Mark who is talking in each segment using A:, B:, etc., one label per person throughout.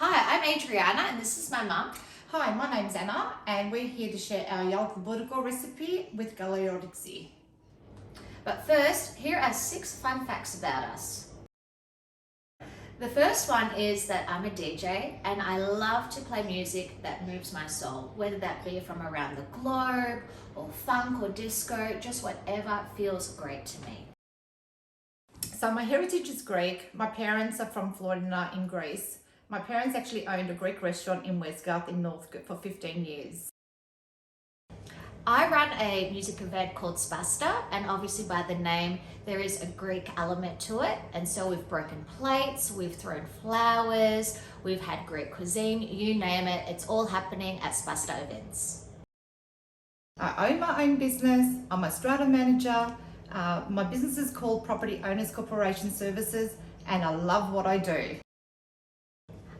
A: Hi, I'm Adriana and this is my mum.
B: Hi, my name's Anna and we're here to share our Galaktoboureko recipe with Orexi.
A: But first, here are 6 fun facts about us. The first one is that I'm a DJ and I love to play music that moves my soul, whether that be from around the globe or funk or disco, just whatever feels great to me.
B: So my heritage is Greek. My parents are from Florida in Greece. My parents actually owned a Greek restaurant in Westgarth in Northcote for 15 years.
A: I run a music event called Custard, and obviously by the name there is a Greek element to it, and so we've broken plates, we've thrown flowers, we've had Greek cuisine, you name it, it's all happening at Custard events.
B: I own my own business. I'm a strata manager. My business is called Property Owners Corporation Services and I love what I do.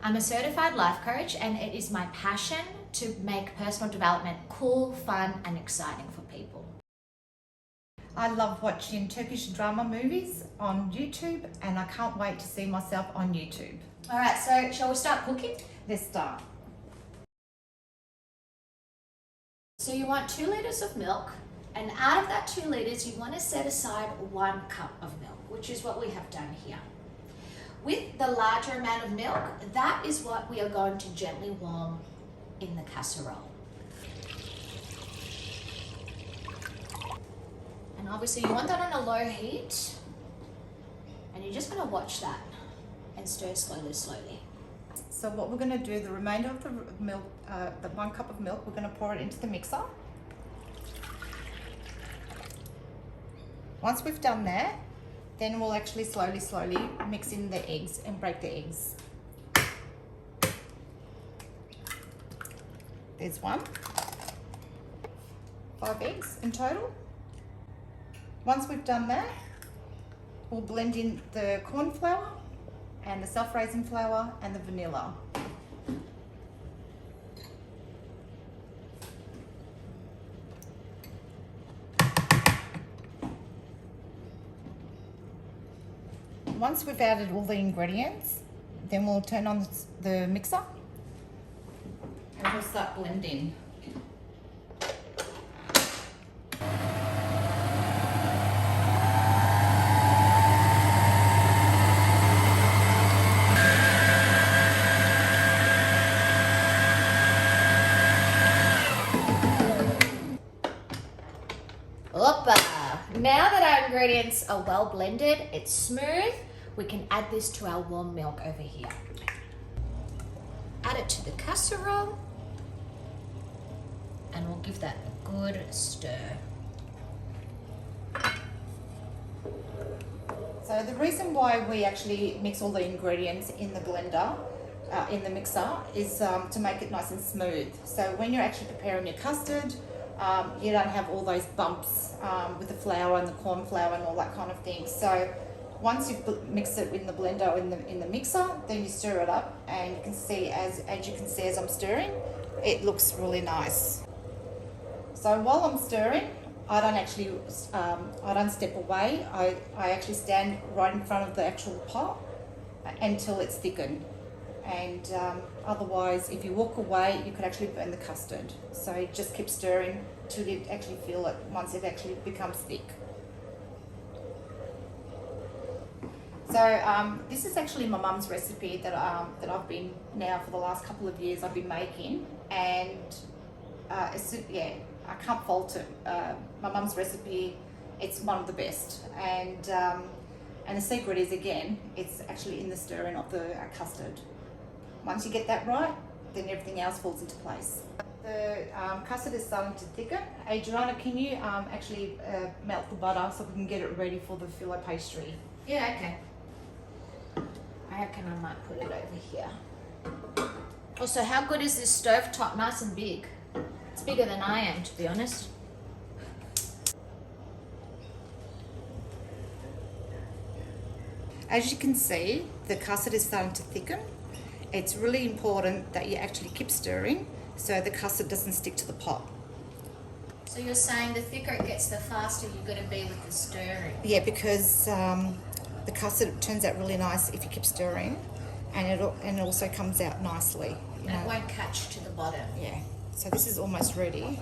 A: I'm a certified life coach and it is my passion to make personal development cool, fun and exciting for people.
B: I love watching Turkish drama movies on YouTube and I can't wait to see myself on YouTube.
A: Alright, so shall we start cooking?
B: Let's start.
A: So you want 2 litres of milk, and out of that 2 litres you want to set aside 1 cup of milk, which is what we have done here. With the larger amount of milk, that is what we are going to gently warm in the casserole. And obviously you want that on a low heat, and you're just going to watch that and stir slowly.
B: So what we're going to do, the remainder of the milk, the 1 cup of milk, we're going to pour it into the mixer. Once we've done that, then we'll actually slowly mix in the eggs and break the eggs. There's 1. 5 eggs in total. Once we've done that, we'll blend in the corn flour and the self-raising flour and the vanilla. Once we've added all the ingredients, then we'll turn on the mixer and we'll start blending.
A: Oppa! Now that our ingredients are well blended, it's smooth, we can add this to our warm milk over here. Add it to the casserole and we'll give that a good stir.
B: So the reason why we actually mix all the ingredients in the blender, in the mixer, is to make it nice and smooth. So when you're actually preparing your custard, you don't have all those bumps with the flour and the corn flour and all that kind of thing. So once you've mixed it in the blender or in the mixer, then you stir it up, and you can see as you can see as I'm stirring, it looks really nice. So while I'm stirring, I don't step away. I actually stand right in front of the actual pot until it's thickened. And otherwise, if you walk away, you could actually burn the custard. So you just keep stirring till you actually feel it once it actually becomes thick. So this is actually my mum's recipe that I've been now for the last couple of years I've been making, and I can't fault it. My mum's recipe, it's one of the best, and the secret is, again, it's actually in the stirring of the custard. Once you get that right, then everything else falls into place. The custard is starting to thicken. Adriana, can you actually melt the butter so we can get it ready for the filo pastry?
A: Yeah, okay. I reckon I might put it over here. Also, how good is this stovetop? Nice and big. It's bigger than I am, to be honest.
B: As you can see, the custard is starting to thicken. It's really important that you actually keep stirring so the custard doesn't stick to the pot.
A: So you're saying the thicker it gets, the faster you're going to be with the stirring?
B: Yeah, because the custard turns out really nice if you keep stirring. and it also comes out nicely. You know.
A: It won't catch to the bottom.
B: Yeah. So this is almost ready.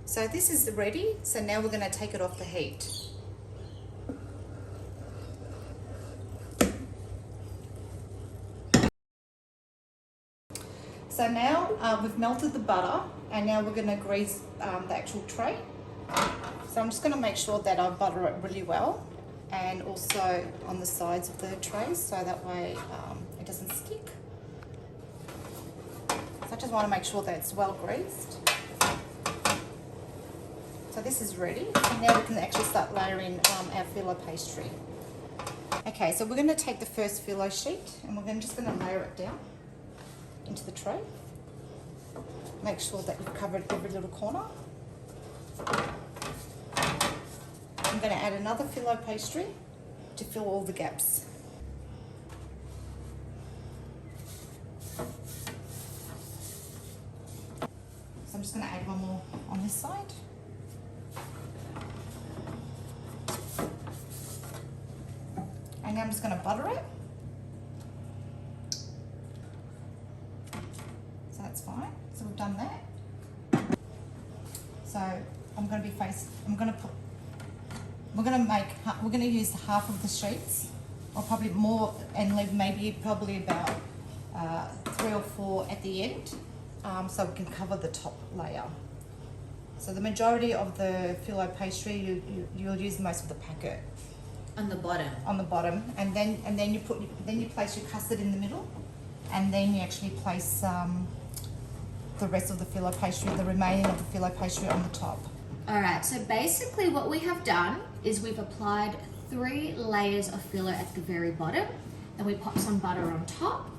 B: So this is ready. So now we're going to take it off the heat. So now we've melted the butter, and now we're going to grease the actual tray. So I'm just going to make sure that I butter it really well, and also on the sides of the tray, so that way it doesn't stick. So I just want to make sure that it's well greased. So this is ready, and now we can actually start layering our filo pastry. Okay, so we're going to take the first filo sheet, and we're just going to layer it down into the tray. Make sure that you've covered every little corner. I'm going to add another filo pastry to fill all the gaps. So I'm just going to add one more on this side. And now I'm just going to butter it. So that's fine. So we've done that. So I'm going to use half of the sheets, or probably more, and leave maybe probably about 3 or 4 at the end, so we can cover the top layer. So the majority of the filo pastry, you'll use most of the packet.
A: On the bottom.
B: On the bottom, and then you place your custard in the middle, and then you actually place the rest of the filo pastry, the remaining of the filo pastry, on the top.
A: All right, so basically what we have done is we've applied 3 layers of filo at the very bottom, then we pop some butter on top.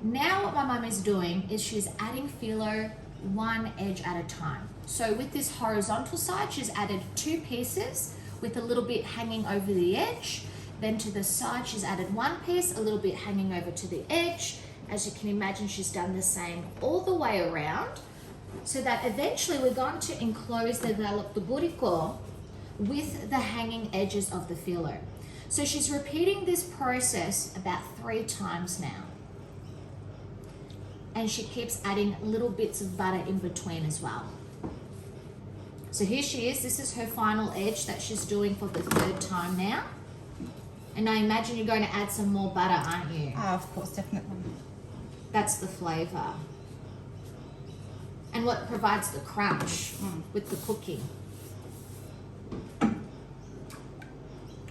A: Now what my mum is doing is she's adding filo one edge at a time. So with this horizontal side, she's added 2 pieces with a little bit hanging over the edge. Then to the side, she's added 1 piece, a little bit hanging over to the edge. As you can imagine, she's done the same all the way around, so that eventually we're going to enclose the Galaktoboureko with the hanging edges of the filo. So she's repeating this process about 3 times now. And she keeps adding little bits of butter in between as well. So here she is, this is her final edge that she's doing for the 3rd time now. And I imagine you're going to add some more butter, aren't you?
B: Of course, definitely.
A: That's the flavour. And what provides the crunch with the cooking.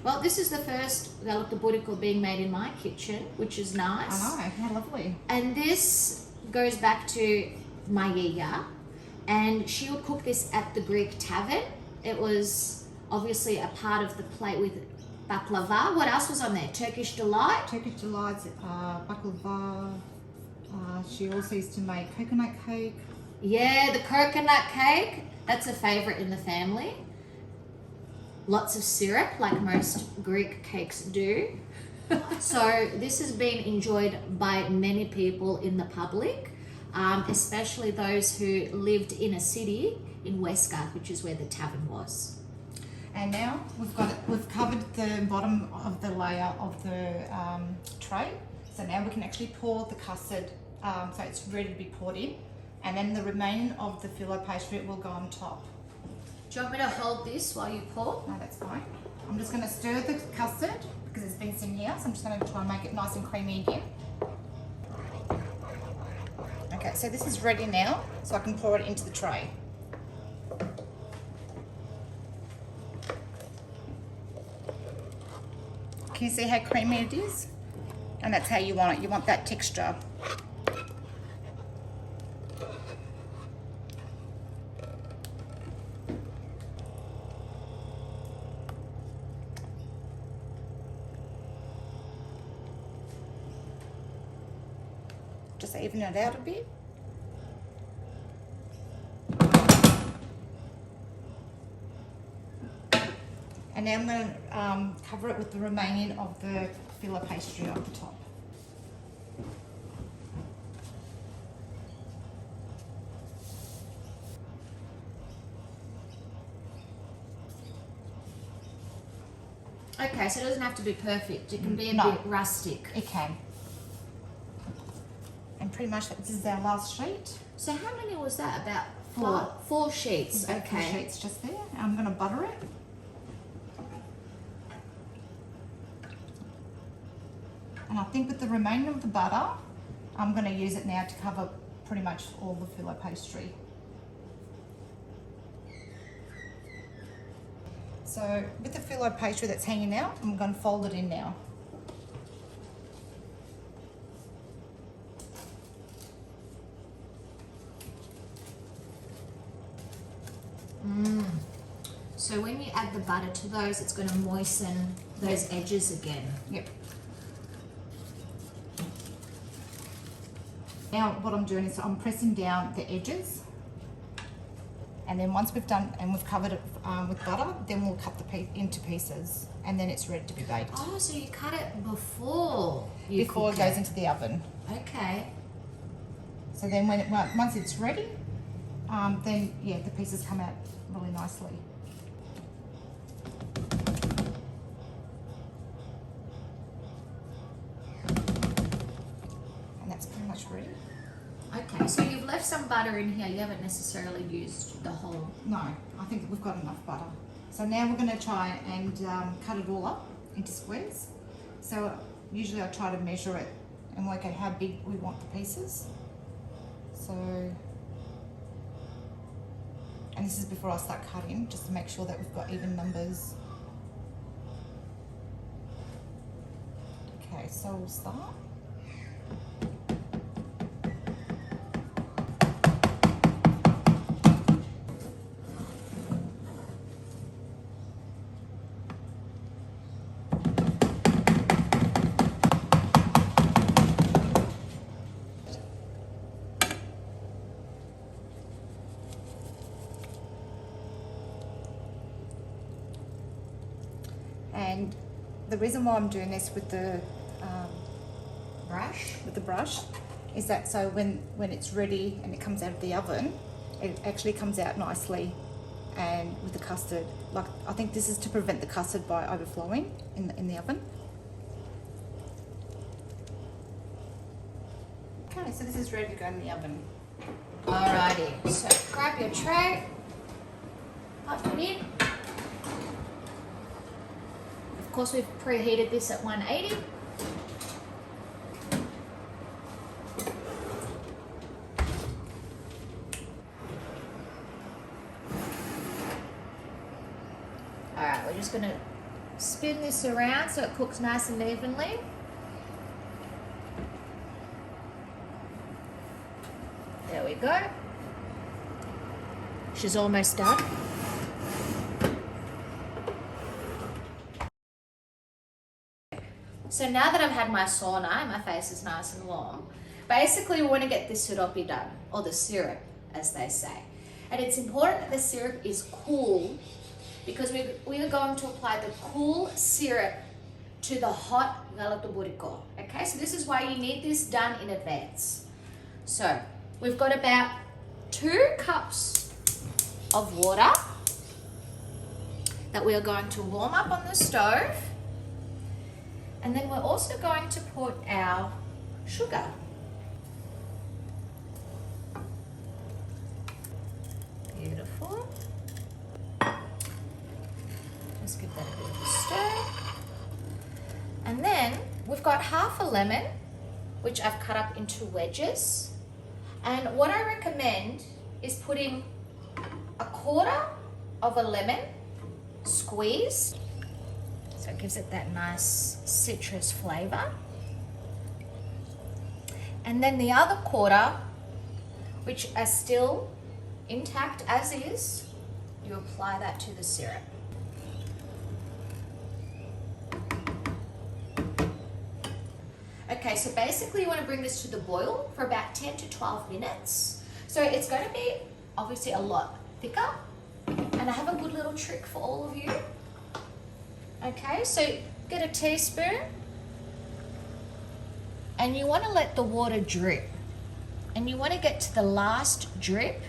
A: Well, this is the first Galaktoboureko being made in my kitchen, which is nice.
B: I know, how lovely.
A: And this goes back to my Yiayia, and she would cook this at the Greek Tavern. It was obviously a part of the plate with baklava. What else was on there? Turkish delight?
B: Turkish delights, baklava. She also used to make coconut cake.
A: Yeah, the coconut cake. That's a favourite in the family. Lots of syrup, like most Greek cakes do. So this has been enjoyed by many people in the public, especially those who lived in a city in Westgarth, which is where the tavern was.
B: And now we've covered the bottom of the layer of the tray. So now we can actually pour the custard, so it's ready to be poured in. And then the remaining of the filo pastry will go on top.
A: Do you want me to hold this while you pour?
B: No, that's fine. I'm just going to stir the custard because it's been sitting here. So I'm just going to try and make it nice and creamy again. Okay, so this is ready now, so I can pour it into the tray. Can you see how creamy it is? And that's how you want it. You want that texture. Just even it out a bit. And now I'm going to cover it with the remaining of the filo pastry on the top.
A: Okay, Okay, so it doesn't have to be perfect. It can be a
B: No.
A: bit rustic.
B: It can. And pretty much this is our last sheet.
A: So how many was that? About
B: Four.
A: Four sheets.
B: About four
A: Okay.
B: sheets just there. I'm going to butter it. And I think with the remainder of the butter, I'm going to use it now to cover pretty much all the filo pastry. So with the filo pastry that's hanging out, I'm going to fold it in now.
A: So when you add the butter to those, it's going to moisten those edges again.
B: Yep. Now what I'm doing is I'm pressing down the edges, and then once we've done and we've covered it with butter, then we'll cut the piece into pieces, and then it's ready to be baked.
A: Oh, so you cut it before you
B: Before it
A: cook
B: goes into the oven.
A: Okay.
B: So then once it's ready, then yeah, the pieces come out really nicely. And that's pretty much ready.
A: Okay, so you've left some butter in here. You haven't necessarily used the whole.
B: No, I think we've got enough butter. So now we're going to try and cut it all up into squares. So usually I try to measure it and work out how big we want the pieces. So, and this is before I start cutting, just to make sure that we've got even numbers. Okay, so we'll start. And the reason why I'm doing this with the brush is that so when it's ready and it comes out of the oven, it actually comes out nicely, and with the custard, like I think this is to prevent the custard by overflowing in the oven. Okay, so this is ready to go in the oven.
A: Alrighty, so grab your tray, pop it in. Of course, we've preheated this at 180. Alright, we're just going to spin this around so it cooks nice and evenly. There we go. She's almost done. So now that I've had my sauna and my face is nice and warm, basically we want to get the siropi done, or the syrup as they say. And it's important that the syrup is cool, because we are going to apply the cool syrup to the hot Galaktoboureko. Okay, so this is why you need this done in advance. So we've got about 2 cups of water that we are going to warm up on the stove. And then we're also going to put our sugar. Beautiful. Just give that a bit of a stir. And then we've got half a lemon, which I've cut up into wedges. And what I recommend is putting a quarter of a lemon squeezed. So it gives it that nice citrus flavor. And then the other quarter, which are still intact as is, you apply that to the syrup. Okay, so basically you want to bring this to the boil for about 10 to 12 minutes. So it's going to be obviously a lot thicker. And I have a good little trick for all of you. Okay, so get a teaspoon and you want to let the water drip, and you want to get to the last drip,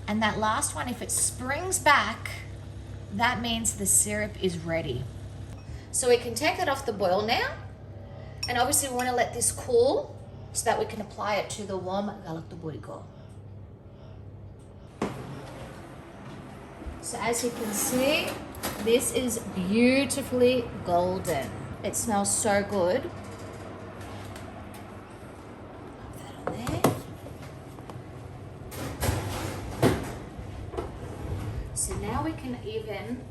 A: and that last one, if it springs back, that means the syrup is ready. So we can take it off the boil now. And obviously we want to let this cool so that we can apply it to the warm Galaktoboureko. So as you can see, this is beautifully golden. It smells so good. Put that on there. So now we can even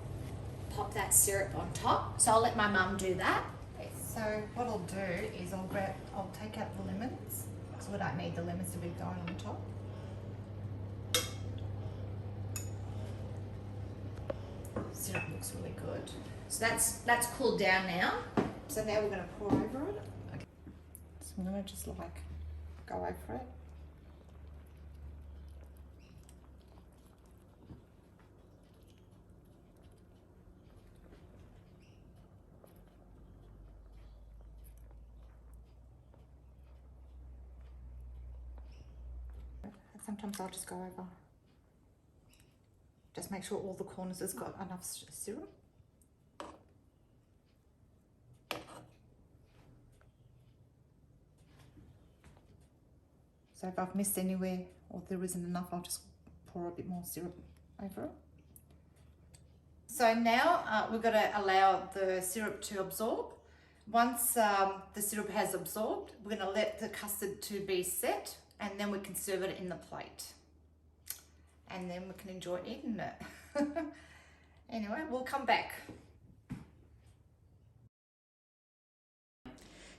A: pop that syrup on top. So I'll let my mum do that.
B: Okay, so what I'll do is I'll take out the lemons, because we don't need the lemons to be going on top. Syrup looks really good.
A: So that's cooled down now.
B: So now we're going to pour over it. Okay. So I'm going to just like go over it. Sometimes I'll just go over. Just make sure all the corners has got enough syrup. So if I've missed anywhere or there isn't enough, I'll just pour a bit more syrup over it. So now we've got to allow the syrup to absorb. Once the syrup has absorbed, we're going to let the custard to be set, and then we can serve it in the plate. And then we can enjoy eating it. Anyway, we'll come back.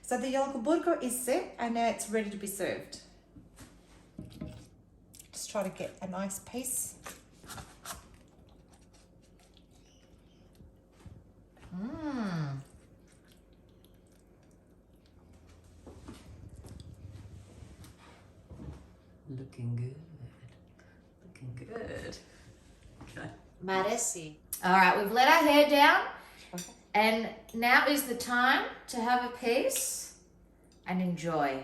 B: So the Galaktoboureko is set and now it's ready to be served. Just try to get a nice piece.
C: Looking good. Looking good. Okay.
A: Maresi. All right, we've let our hair down, and now is the time to have a piece and enjoy.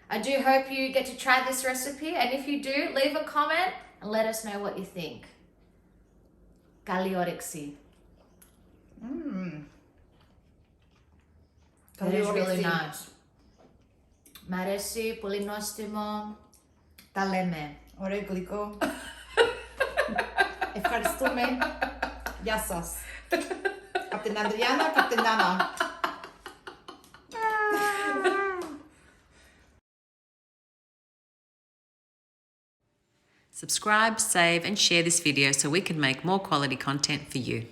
A: I do hope you get to try this recipe, and if you do, leave a comment and let us know what you think. Orexi. It is really nice. Maresi, πολύ νόστιμο. Τα λέμε.
B: Ωραίο γλυκό. Ευχαριστούμε. Γεια σας. Από την Adriana και από την Anna.
C: Subscribe, save and share this video so we can make more quality content for you.